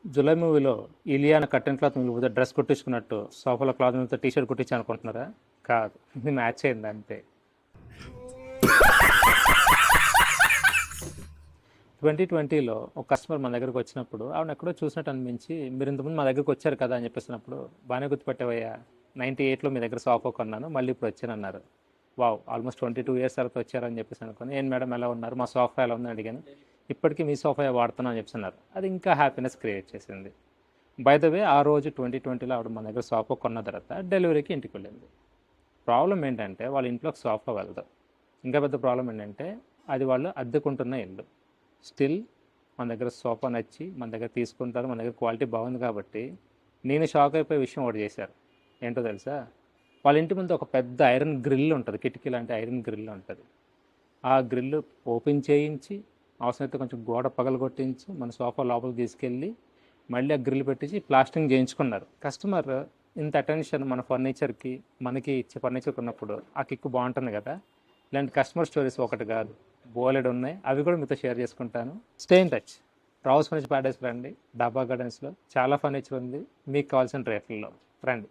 July మూవీలో Ileana కట్టెన్ cloth మిగిలిపోతే dress కుట్టించుకున్నట్టు సోఫాలో క్లాత్ మిగిలితే టీ షర్ట్ కుట్టించి అనుకుంటున్నారా? కాదు, ఇది మ్యాచ్ అయింది అంతే. 2020లో ఒక కస్టమర్ మన దగ్గరకు వచ్చినప్పుడు ఆవిడ ఎక్కడో చూసినట్టు అనిపించి, మీరు ఇంతకుముందు మా దగ్గరకు వచ్చారు కదా అని చెప్పేసినప్పుడు, బాగానే గుర్తుపెట్టావయ్యా, 98లో మీ దగ్గర సోఫా కొన్నాను, మళ్ళీ ఇప్పుడు వచ్చానన్నారు. వావ్, ఆల్మోస్ట్ 22 ఇయర్స్ తర్వాత వచ్చారని చెప్పేసి అనుకుని, ఏం మేడం ఎలా ఉన్నారు, మా సోఫా ఎలా ఉందని అడిగాను. ఇప్పటికీ మీ సోఫా వాడుతున్నాను అని చెప్పేసి అన్నారు. అది ఇంకా హ్యాపీనెస్ క్రియేట్ చేసింది. బై ద వే, ఆ రోజు 2020లో ఆవిడ మన దగ్గర సోఫా కొన్న తర్వాత డెలివరీకి ఇంటికి వెళ్ళింది. ప్రాబ్లం ఏంటంటే వాళ్ళ ఇంట్లోకి సోఫా వెళ్దాం. ఇంకా పెద్ద ప్రాబ్లం ఏంటంటే అది వాళ్ళు అద్దెకుంటున్న ఇల్లు. స్టిల్ మన దగ్గర సోఫా నచ్చి మన దగ్గర తీసుకుంటారు, మన దగ్గర క్వాలిటీ బాగుంది కాబట్టి నేను షాక్ అయిపోయే విషయం ఒకటి చేశారు. ఏంటో తెలుసా? వాళ్ళ ఇంటి ముందు ఒక పెద్ద ఐరన్ గ్రిల్ ఉంటుంది, కిటికీ లాంటి ఐరన్ గ్రిల్ ఉంటుంది. ఆ గ్రిల్ ఓపెన్ చేయించి, అవసరమైతే కొంచెం గోడ పగలగొట్టించి మన సోఫా లోపలికి తీసుకెళ్ళి మళ్ళీ ఆ గ్రిల్ పెట్టించి ప్లాస్టింగ్ చేయించుకున్నారు. కస్టమర్ ఇంత అటెన్షన్ మన ఫర్నిచర్కి, మనకి ఇచ్చే ఫర్నిచర్కి ఉన్నప్పుడు ఆ కిక్ బాగుంటుంది కదా. ఇలాంటి కస్టమర్ స్టోరీస్ ఒకటి కాదు, బోలెడు ఉన్నాయి. అవి కూడా మీతో షేర్ చేసుకుంటాను. Stay in touch. Rao's furniture Paradise రండి, డాబా గార్డెన్స్లో చాలా ఫర్నిచర్ ఉంది, మీకు కావాల్సిన రేట్లలో రండి.